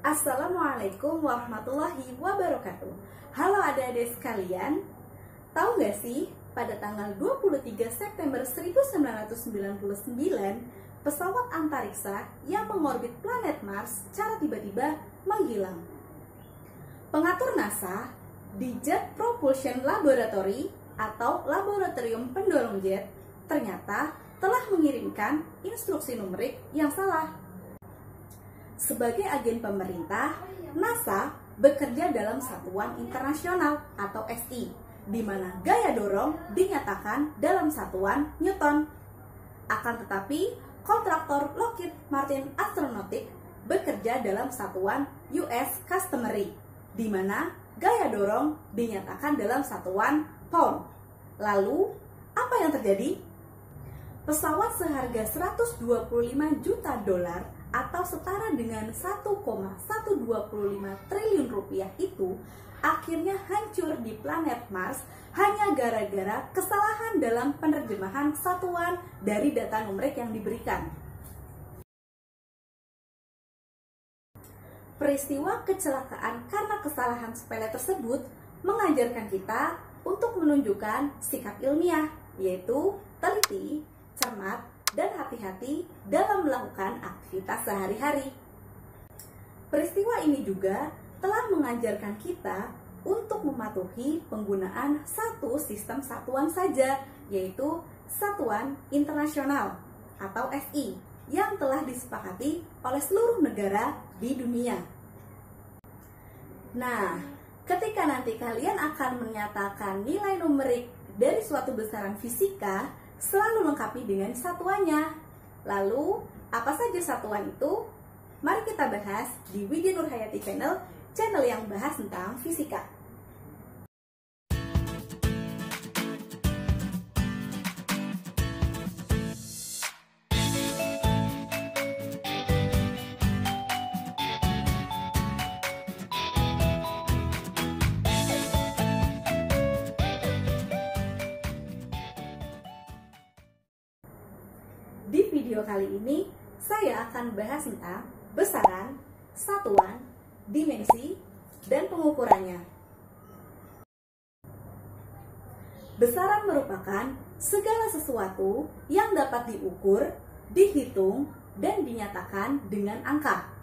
Assalamualaikum warahmatullahi wabarakatuh. Halo adik-adik sekalian, tahu nggak sih pada tanggal 23 September 1999 pesawat antariksa yang mengorbit planet Mars secara tiba-tiba menghilang. Pengatur NASA di Jet Propulsion Laboratory atau Laboratorium Pendorong Jet ternyata telah mengirimkan instruksi numerik yang salah. Sebagai agen pemerintah, NASA bekerja dalam satuan internasional atau SI, di mana gaya dorong dinyatakan dalam satuan Newton. Akan tetapi, kontraktor Lockheed Martin Astronautic bekerja dalam satuan US Customary, di mana gaya dorong dinyatakan dalam satuan pound. Lalu, apa yang terjadi? Pesawat seharga 125 juta dolar atau setara dengan 1,125 triliun rupiah itu akhirnya hancur di planet Mars hanya gara-gara kesalahan dalam penerjemahan satuan dari data numerik yang diberikan. Peristiwa kecelakaan karena kesalahan sepele tersebut mengajarkan kita untuk menunjukkan sikap ilmiah, yaitu teliti, cermat, dan hati-hati dalam melakukan aktivitas sehari-hari. Peristiwa ini juga telah mengajarkan kita untuk mematuhi penggunaan satu sistem satuan saja, yaitu Satuan Internasional atau SI, yang telah disepakati oleh seluruh negara di dunia. Nah, ketika nanti kalian akan menyatakan nilai numerik dari suatu besaran fisika, selalu lengkapi dengan satuannya. Lalu, apa saja satuan itu? Mari kita bahas di Widya Nurhayati channel yang bahas tentang fisika. Di video kali ini, saya akan bahas tentang besaran, satuan, dimensi, dan pengukurannya. Besaran merupakan segala sesuatu yang dapat diukur, dihitung, dan dinyatakan dengan angka.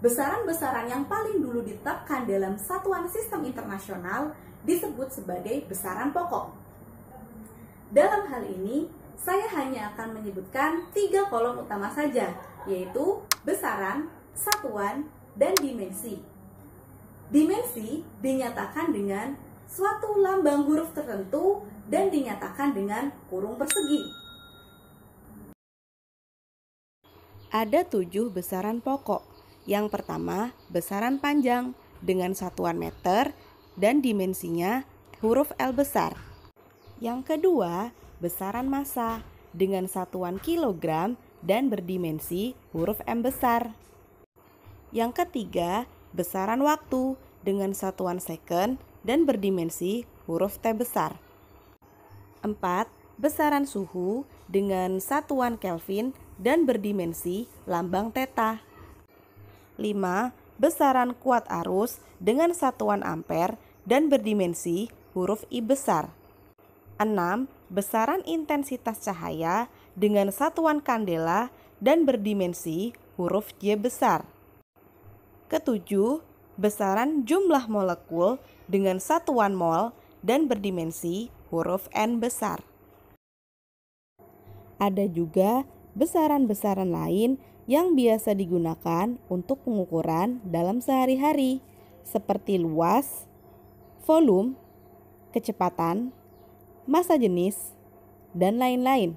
Besaran-besaran yang paling dulu ditetapkan dalam satuan sistem internasional disebut sebagai besaran pokok. Dalam hal ini, saya hanya akan menyebutkan 3 kolom utama saja, yaitu besaran, satuan, dan dimensi. Dimensi dinyatakan dengan suatu lambang huruf tertentu dan dinyatakan dengan kurung persegi. Ada 7 besaran pokok. Yang pertama, besaran panjang dengan satuan meter dan dimensinya huruf L besar. Yang kedua, besaran massa dengan satuan kilogram dan berdimensi huruf M besar. Yang ketiga, besaran waktu dengan satuan second dan berdimensi huruf T besar. 4. Besaran suhu dengan satuan Kelvin dan berdimensi lambang theta. 5. Besaran kuat arus dengan satuan ampere dan berdimensi huruf I besar. 6. Besaran intensitas cahaya dengan satuan kandela dan berdimensi huruf J besar. Ketujuh, besaran jumlah molekul dengan satuan mol dan berdimensi huruf N besar. Ada juga besaran-besaran lain yang biasa digunakan untuk pengukuran dalam sehari-hari, seperti luas, volume, kecepatan, massa jenis, dan lain-lain.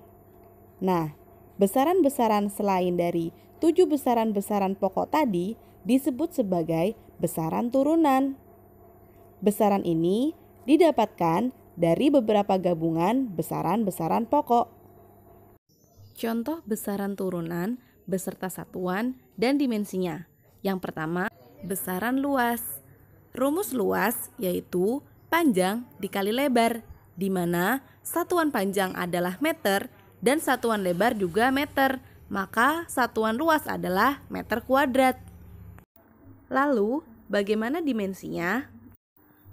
Nah, besaran-besaran selain dari 7 besaran-besaran pokok tadi disebut sebagai besaran turunan. Besaran ini didapatkan dari beberapa gabungan besaran-besaran pokok. Contoh besaran turunan beserta satuan dan dimensinya. Yang pertama, besaran luas. Rumus luas yaitu panjang dikali lebar, di mana satuan panjang adalah meter dan satuan lebar juga meter, maka satuan luas adalah meter kuadrat. Lalu, bagaimana dimensinya?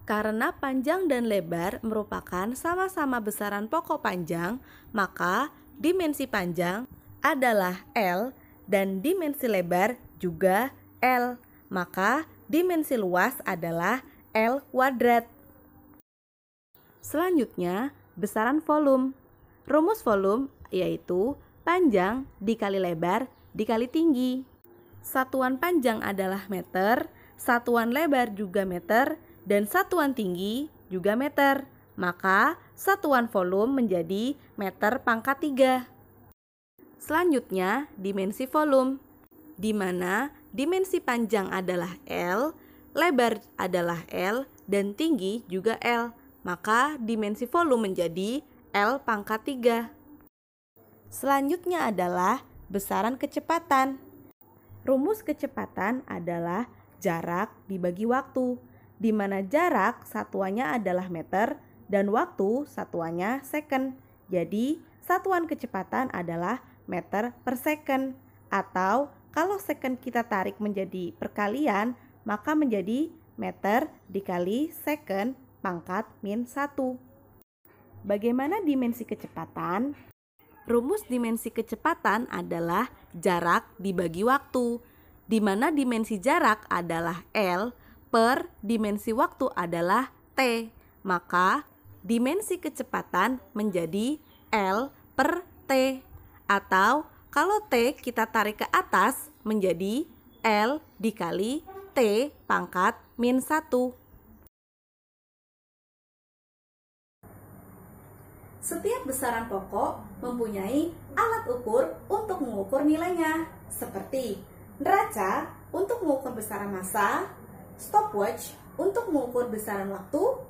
Karena panjang dan lebar merupakan sama-sama besaran pokok panjang, maka dimensi panjang adalah L dan dimensi lebar juga L. Maka dimensi luas adalah L kuadrat. Selanjutnya, besaran volume. Rumus volume yaitu panjang dikali lebar dikali tinggi. Satuan panjang adalah meter, satuan lebar juga meter, dan satuan tinggi juga meter. Maka satuan volume menjadi meter pangkat 3. Selanjutnya, dimensi volume, di mana dimensi panjang adalah L, lebar adalah L, dan tinggi juga L. Maka dimensi volume menjadi L pangkat 3. Selanjutnya adalah besaran kecepatan. Rumus kecepatan adalah jarak dibagi waktu, di mana jarak satuannya adalah meter dan waktu satuannya second. Jadi, satuan kecepatan adalah meter per second. Atau, kalau second kita tarik menjadi perkalian, maka menjadi meter dikali second pangkat min 1. Bagaimana dimensi kecepatan? Rumus dimensi kecepatan adalah jarak dibagi waktu, di mana dimensi jarak adalah L per dimensi waktu adalah T. Maka dimensi kecepatan menjadi L per T. Atau kalau T kita tarik ke atas menjadi L dikali T pangkat min 1. Setiap besaran pokok mempunyai alat ukur untuk mengukur nilainya, seperti neraca untuk mengukur besaran massa, stopwatch untuk mengukur besaran waktu,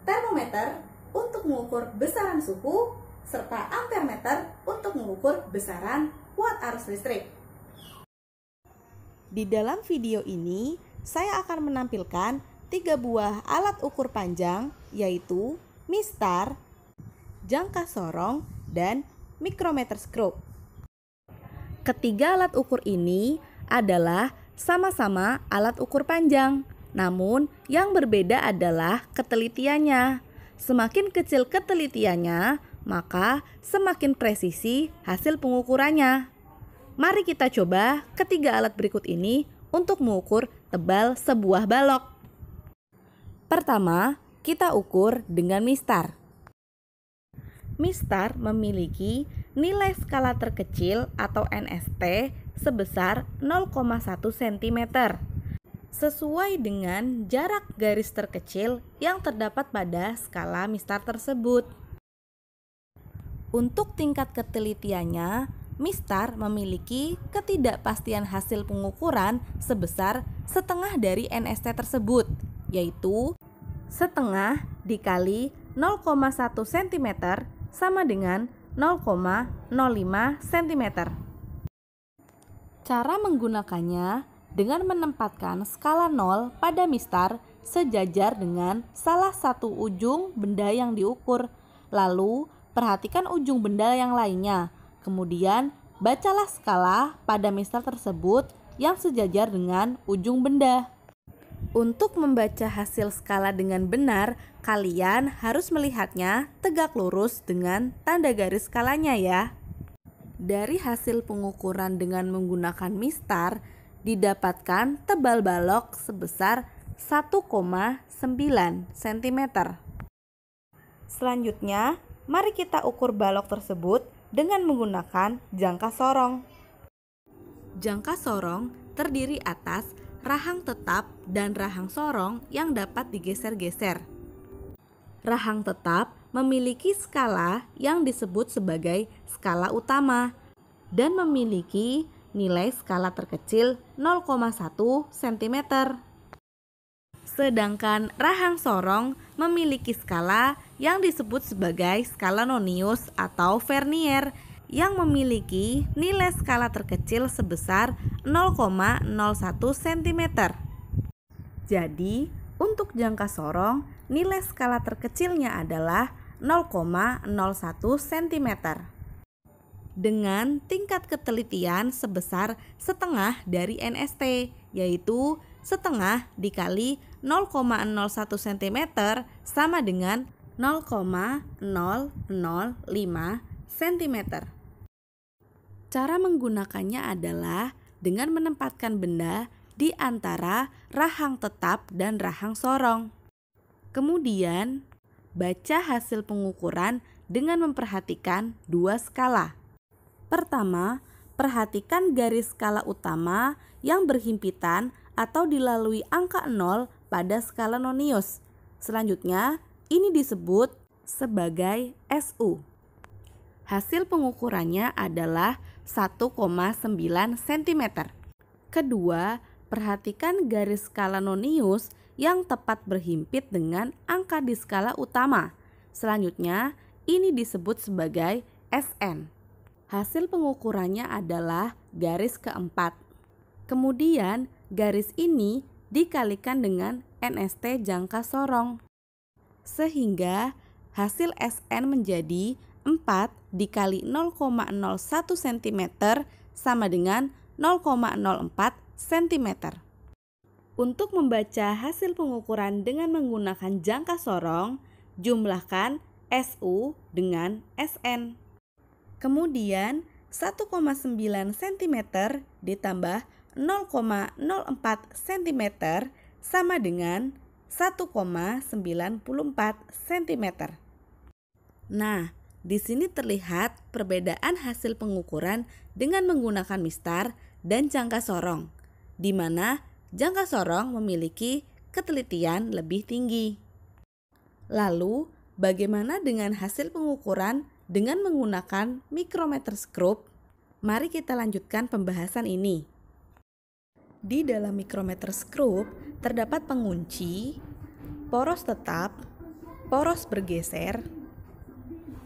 termometer untuk mengukur besaran suhu, serta ampermeter untuk mengukur besaran watt arus listrik. Di dalam video ini, saya akan menampilkan 3 buah alat ukur panjang, yaitu mistar, jangka sorong, dan micrometer scope. Ketiga alat ukur ini adalah sama-sama alat ukur panjang, namun yang berbeda adalah ketelitiannya. Semakin kecil ketelitiannya, maka semakin presisi hasil pengukurannya. Mari kita coba ketiga alat berikut ini untuk mengukur tebal sebuah balok. Pertama, kita ukur dengan mistar. Mistar memiliki nilai skala terkecil atau NST sebesar 0,1 cm, sesuai dengan jarak garis terkecil yang terdapat pada skala mistar tersebut. Untuk tingkat ketelitiannya, mistar memiliki ketidakpastian hasil pengukuran sebesar setengah dari NST tersebut, yaitu setengah dikali 0,1 cm sama dengan 0,05 cm. Cara menggunakannya dengan menempatkan skala 0 pada mistar sejajar dengan salah satu ujung benda yang diukur. Lalu, perhatikan ujung benda yang lainnya. Kemudian, bacalah skala pada mistar tersebut yang sejajar dengan ujung benda. Untuk membaca hasil skala dengan benar, kalian harus melihatnya tegak lurus dengan tanda garis skalanya ya. Dari hasil pengukuran dengan menggunakan mistar, didapatkan tebal balok sebesar 1,9 cm. Selanjutnya, mari kita ukur balok tersebut dengan menggunakan jangka sorong. Jangka sorong terdiri atas rahang tetap dan rahang sorong yang dapat digeser-geser. Rahang tetap memiliki skala yang disebut sebagai skala utama dan memiliki nilai skala terkecil 0,1 cm. Sedangkan rahang sorong memiliki skala yang disebut sebagai skala nonius atau vernier yang memiliki nilai skala terkecil sebesar 0,01 cm. Jadi, untuk jangka sorong, nilai skala terkecilnya adalah 0,01 cm. dengan tingkat ketelitian sebesar setengah dari NST, yaitu setengah dikali 0,01 cm sama dengan 0,005 cm. Cara menggunakannya adalah dengan menempatkan benda di antara rahang tetap dan rahang sorong. Kemudian, baca hasil pengukuran dengan memperhatikan dua skala. Pertama, perhatikan garis skala utama yang berhimpitan atau dilalui angka 0 pada skala Nonius. Selanjutnya, ini disebut sebagai SU. Hasil pengukurannya adalah 1,9 cm. Kedua, perhatikan garis skala Nonius yang tepat berhimpit dengan angka di skala utama. Selanjutnya, ini disebut sebagai SN. Hasil pengukurannya adalah garis keempat. Kemudian, garis ini dikalikan dengan NST jangka sorong. Sehingga hasil SN menjadi 4 dikali 0,01 cm sama dengan 0,04 cm. Untuk membaca hasil pengukuran dengan menggunakan jangka sorong, jumlahkan SU dengan SN. Kemudian 1,9 cm ditambah 0,04 cm sama dengan 1,94 cm. Nah, di sini terlihat perbedaan hasil pengukuran dengan menggunakan mistar dan jangka sorong, di mana jangka sorong memiliki ketelitian lebih tinggi. Lalu, bagaimana dengan hasil pengukuran dengan menggunakan mikrometerskop? Mari kita lanjutkan pembahasan ini. Di dalam mikrometerskop terdapat pengunci, poros tetap, poros bergeser,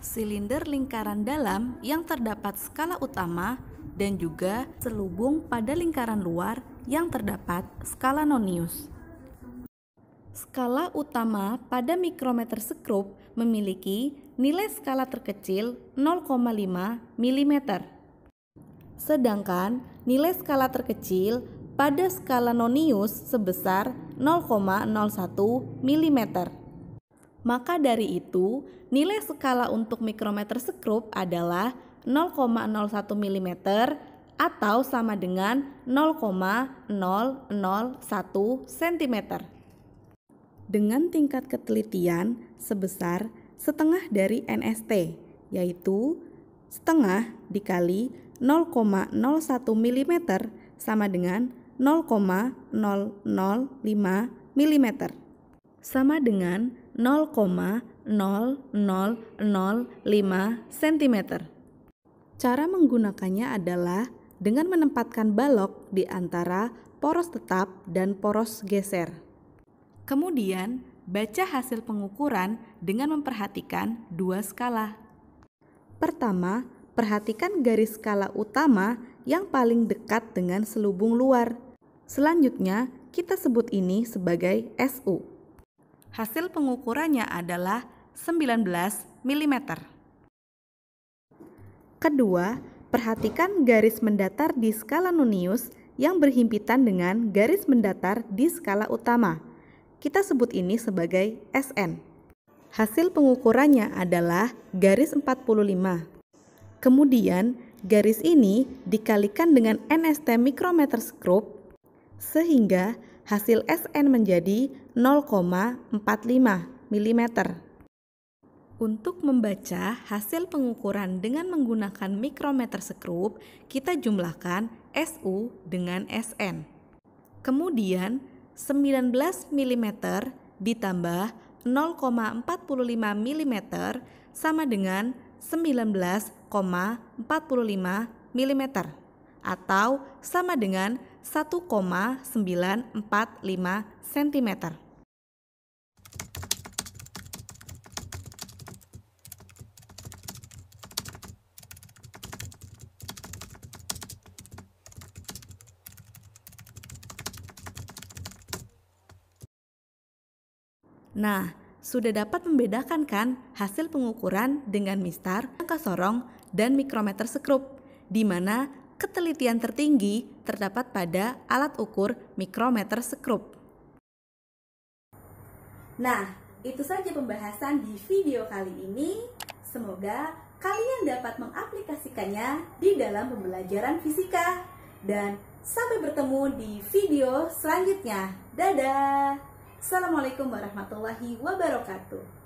silinder lingkaran dalam yang terdapat skala utama, dan juga selubung pada lingkaran luar yang terdapat skala Nonius. Skala utama pada mikrometerskop memiliki nilai skala terkecil 0,5 mm. Sedangkan nilai skala terkecil pada skala Nonius sebesar 0,01 mm. Maka dari itu, nilai skala untuk mikrometerskop adalah 0,01 mm atau sama dengan 0,001 cm. Dengan tingkat ketelitian sebesar setengah dari NST, yaitu setengah dikali 0,01 mm sama dengan 0,005 mm, sama dengan 0,0005 cm. Cara menggunakannya adalah dengan menempatkan balok di antara poros tetap dan poros geser. Kemudian, baca hasil pengukuran dengan memperhatikan dua skala. Pertama, perhatikan garis skala utama yang paling dekat dengan selubung luar. Selanjutnya, kita sebut ini sebagai SU. Hasil pengukurannya adalah 19 mm. Kedua, perhatikan garis mendatar di skala Nonius yang berhimpitan dengan garis mendatar di skala utama. Kita sebut ini sebagai SN. Hasil pengukurannya adalah garis 45. Kemudian, garis ini dikalikan dengan NST mikrometerskop sehingga hasil SN menjadi 0,45 mm. Untuk membaca hasil pengukuran dengan menggunakan mikrometerskop, kita jumlahkan SU dengan SN. Kemudian 19 mm ditambah 0,45 mm sama dengan 19,45 mm atau sama dengan 1,945 cm. Nah, sudah dapat membedakan kan hasil pengukuran dengan mistar, jangka sorong, dan mikrometer sekrup, di mana ketelitian tertinggi terdapat pada alat ukur mikrometer sekrup. Nah, itu saja pembahasan di video kali ini. Semoga kalian dapat mengaplikasikannya di dalam pembelajaran fisika. Dan sampai bertemu di video selanjutnya. Dadah! Assalamualaikum warahmatullahi wabarakatuh.